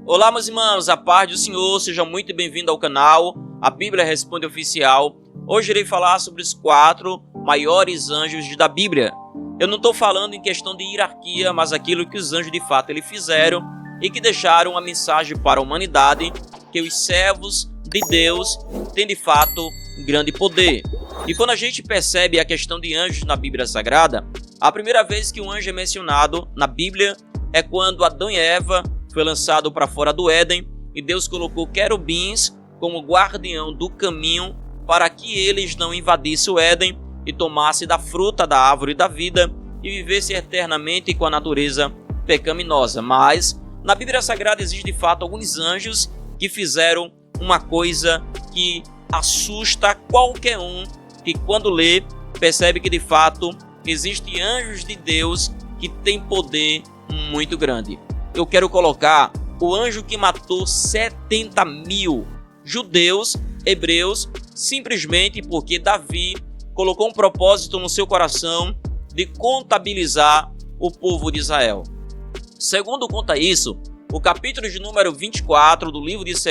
Olá, meus irmãos, a paz do Senhor, seja muito bem-vindo ao canal A Bíblia Responde Oficial. Hoje irei falar sobre os 4 maiores anjos da Bíblia. Eu não estou falando em questão de hierarquia, mas aquilo que os anjos de fato eles fizeram e que deixaram uma mensagem para a humanidade, que os servos de Deus têm de fato grande poder. E quando a gente percebe a questão de anjos na Bíblia Sagrada, a primeira vez que um anjo é mencionado na Bíblia é quando Adão e Eva foi lançado para fora do Éden e Deus colocou querubins como guardião do caminho para que eles não invadissem o Éden e tomassem da fruta da árvore da vida e vivessem eternamente com a natureza pecaminosa. Mas na Bíblia Sagrada existe de fato alguns anjos que fizeram uma coisa que assusta qualquer um que quando lê percebe que de fato existem anjos de Deus que têm poder muito grande. Eu quero colocar o anjo que matou 70 mil judeus, hebreus, simplesmente porque Davi colocou um propósito no seu coração de contabilizar o povo de Israel. Segundo conta isso, o capítulo de número 24 do livro de 2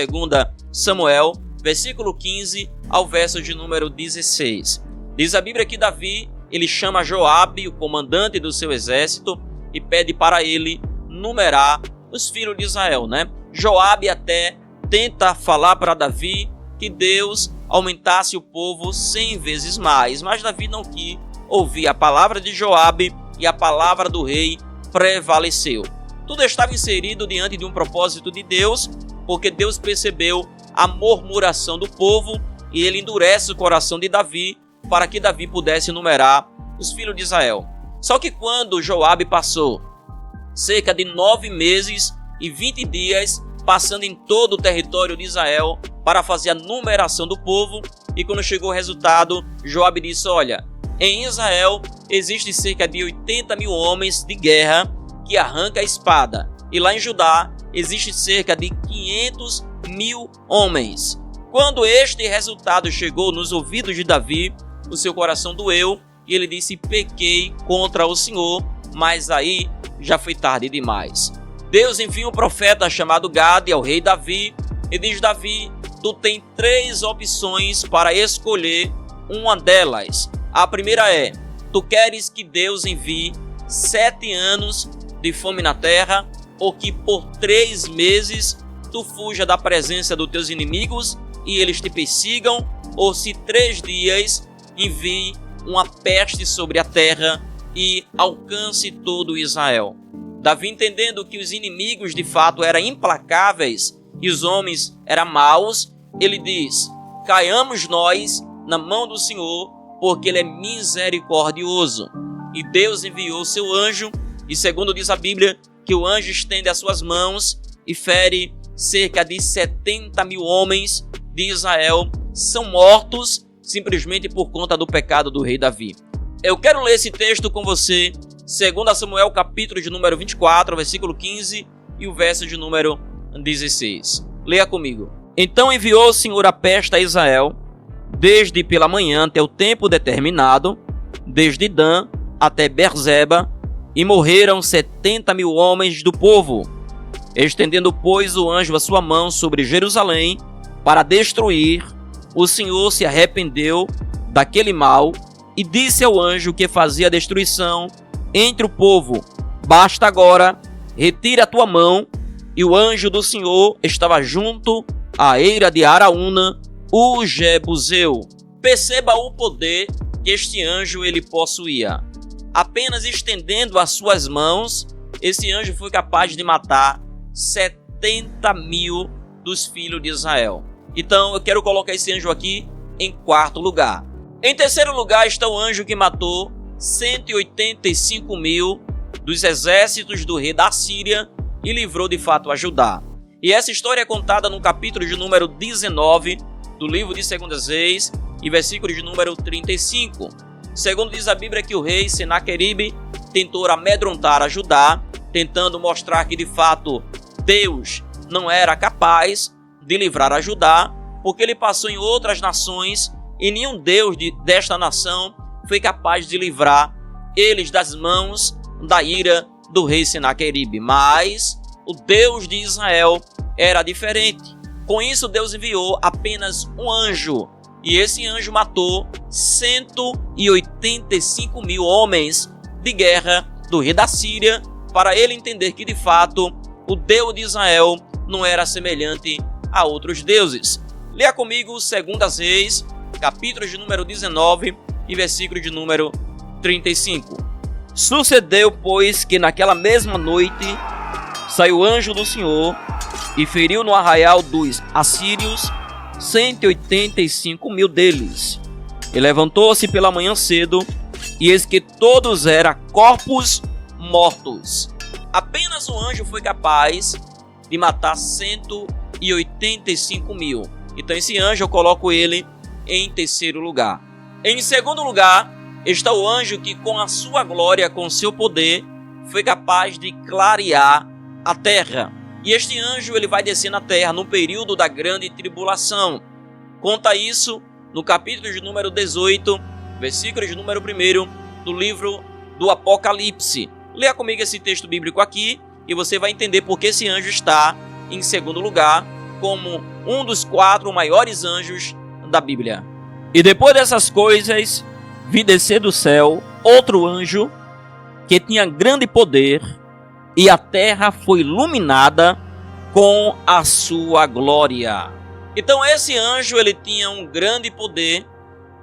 Samuel, versículo 15 ao verso de número 16. Diz a Bíblia que Davi, ele chama Joabe, o comandante do seu exército, e pede para ele numerar os filhos de Israel, Joabe até tenta falar para Davi que Deus aumentasse o povo 100 vezes mais, mas Davi não quis ouvir a palavra de Joabe e a palavra do rei prevaleceu. Tudo estava inserido diante de um propósito de Deus, porque Deus percebeu a murmuração do povo e ele endurece o coração de Davi para que Davi pudesse numerar os filhos de Israel. Só que quando Joabe passou cerca de 9 meses e 20 dias passando em todo o território de Israel para fazer a numeração do povo, e quando chegou o resultado, Joabe disse: olha, em Israel existe cerca de 80 mil homens de guerra que arranca a espada, e lá em Judá existe cerca de 500 mil homens. Quando este resultado chegou nos ouvidos de Davi, o seu coração doeu e ele disse: pequei contra o Senhor, mas aí já foi tarde demais. Deus envia um profeta chamado Gade ao rei Davi e diz: Davi, tu tem 3 opções para escolher uma delas. A primeira é: tu queres que Deus envie 7 anos de fome na terra, ou que por 3 meses tu fuja da presença dos teus inimigos e eles te persigam, ou se 3 dias envie uma peste sobre a terra e alcance todo Israel. Davi, entendendo que os inimigos de fato eram implacáveis e os homens eram maus, ele diz: caiamos nós na mão do Senhor, porque ele é misericordioso. E Deus enviou seu anjo, e segundo diz a Bíblia, que o anjo estende as suas mãos e fere cerca de 70 mil homens de Israel, são mortos simplesmente por conta do pecado do rei Davi. Eu quero ler esse texto com você, 2 Samuel, capítulo de número 24, versículo 15 e o verso de número 16. Leia comigo. Então enviou o Senhor a peste a Israel, desde pela manhã até o tempo determinado, desde Dan até Berzeba, e morreram 70 mil homens do povo. Estendendo, pois, o anjo a sua mão sobre Jerusalém para destruir, o Senhor se arrependeu daquele mal e disse ao anjo que fazia a destruição entre o povo: basta agora, retira a tua mão. E o anjo do Senhor estava junto à eira de Araúna, o Jebuseu. Perceba o poder que este anjo ele possuía. Apenas estendendo as suas mãos, esse anjo foi capaz de matar 70 mil dos filhos de Israel. Então eu quero colocar esse anjo aqui em 4º lugar. Em 3º lugar está o anjo que matou 185 mil dos exércitos do rei da Síria e livrou de fato a Judá. E essa história é contada no capítulo de número 19 do livro de 2 Reis e versículo de número 35. Segundo diz a Bíblia que o rei Senaqueribe tentou amedrontar a Judá, tentando mostrar que de fato Deus não era capaz de livrar a Judá, porque ele passou em outras nações e nenhum Deus desta nação foi capaz de livrar eles das mãos da ira do rei Senaqueribe. Mas o Deus de Israel era diferente. Com isso, Deus enviou apenas um anjo, e esse anjo matou 185 mil homens de guerra do rei da Síria, para ele entender que, de fato, o Deus de Israel não era semelhante a outros deuses. Leia comigo 2 Reis, capítulo de número 19 e versículo de número 35. Sucedeu, pois, que naquela mesma noite saiu o anjo do Senhor e feriu no arraial dos assírios 185 mil deles. E levantou-se pela manhã cedo, e eis que todos eram corpos mortos. Apenas o anjo foi capaz de matar 185 mil. Então esse anjo, eu coloco ele em terceiro lugar. Em segundo lugar está o anjo que, com a sua glória, com seu poder, foi capaz de clarear a terra. E este anjo, ele vai descer na terra no período da grande tribulação. Conta isso no capítulo de número 18, versículo de número 1 do livro do Apocalipse. Leia comigo esse texto bíblico aqui e você vai entender por que esse anjo está em segundo lugar como um dos 4 maiores anjos da Bíblia. E depois dessas coisas, vi descer do céu outro anjo que tinha grande poder, e a terra foi iluminada com a sua glória. Então esse anjo, ele tinha um grande poder,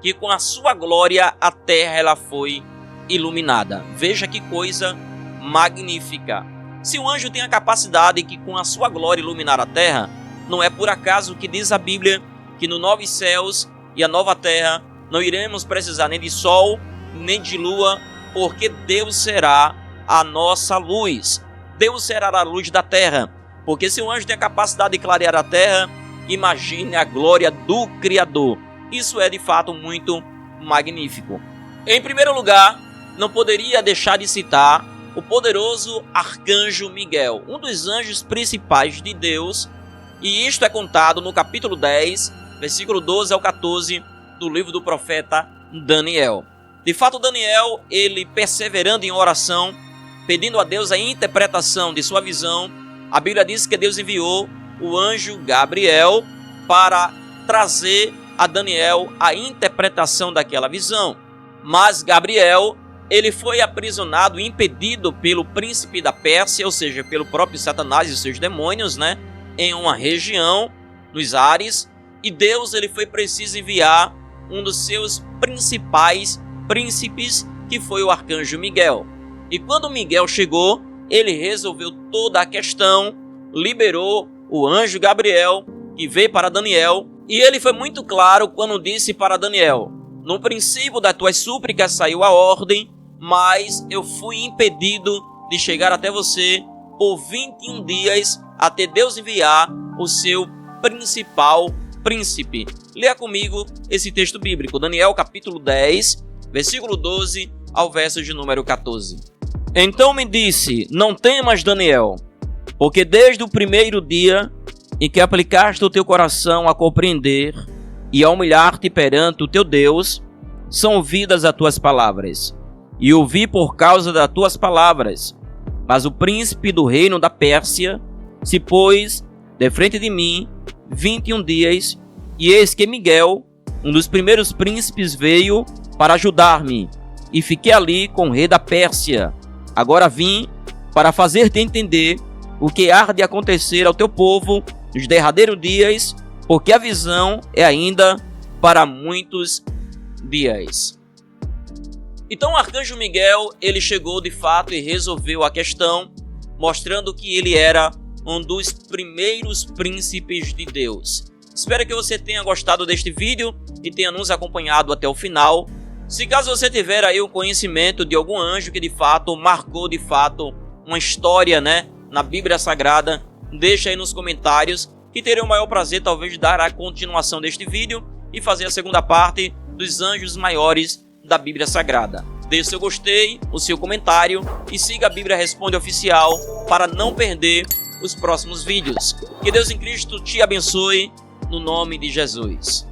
que com a sua glória a terra ela foi iluminada. Veja que coisa magnífica. Se o anjo tem a capacidade que com a sua glória iluminar a terra, não é por acaso que diz a Bíblia que no novos céus e a nova terra não iremos precisar nem de sol, nem de lua, porque Deus será a nossa luz. Deus será a luz da terra. Porque se o anjo tem a capacidade de clarear a terra, imagine a glória do Criador. Isso é de fato muito magnífico. Em primeiro lugar, não poderia deixar de citar o poderoso arcanjo Miguel, um dos anjos principais de Deus, e isto é contado no capítulo 10, versículo 12 ao 14 do livro do profeta Daniel. De fato, Daniel, ele perseverando em oração, pedindo a Deus a interpretação de sua visão, a Bíblia diz que Deus enviou o anjo Gabriel para trazer a Daniel a interpretação daquela visão. Mas Gabriel, ele foi aprisionado e impedido pelo príncipe da Pérsia, ou seja, pelo próprio Satanás e seus demônios, em uma região, nos ares, e Deus, ele foi preciso enviar um dos seus principais príncipes, que foi o arcanjo Miguel. E quando Miguel chegou, ele resolveu toda a questão, liberou o anjo Gabriel, que veio para Daniel, e ele foi muito claro quando disse para Daniel: no princípio das tuas súplicas saiu a ordem, mas eu fui impedido de chegar até você por 21 dias, até Deus enviar o seu principal príncipe. Leia comigo esse texto bíblico, Daniel capítulo 10, versículo 12 ao verso de número 14. Então me disse: não temas, Daniel, porque desde o primeiro dia em que aplicaste o teu coração a compreender e a humilhar-te perante o teu Deus, são ouvidas as tuas palavras. E ouvi por causa das tuas palavras. Mas o príncipe do reino da Pérsia se pôs de frente de mim 21 dias, e eis que Miguel, um dos primeiros príncipes, veio para ajudar-me, e fiquei ali com o rei da Pérsia. Agora vim para fazer-te entender o que há de acontecer ao teu povo nos derradeiros dias, porque a visão é ainda para muitos dias. Então o arcanjo Miguel, ele chegou de fato e resolveu a questão, mostrando que ele era um dos primeiros príncipes de Deus. Espero que você tenha gostado deste vídeo e tenha nos acompanhado até o final. Se caso você tiver aí o conhecimento de algum anjo que de fato marcou de fato uma história, na Bíblia Sagrada, deixa aí nos comentários, que terei o maior prazer talvez de dar a continuação deste vídeo e fazer a segunda parte dos anjos maiores da Bíblia Sagrada. Deixe o seu gostei, o seu comentário e siga a Bíblia Responde Oficial para não perder os próximos vídeos. Que Deus em Cristo te abençoe, no nome de Jesus.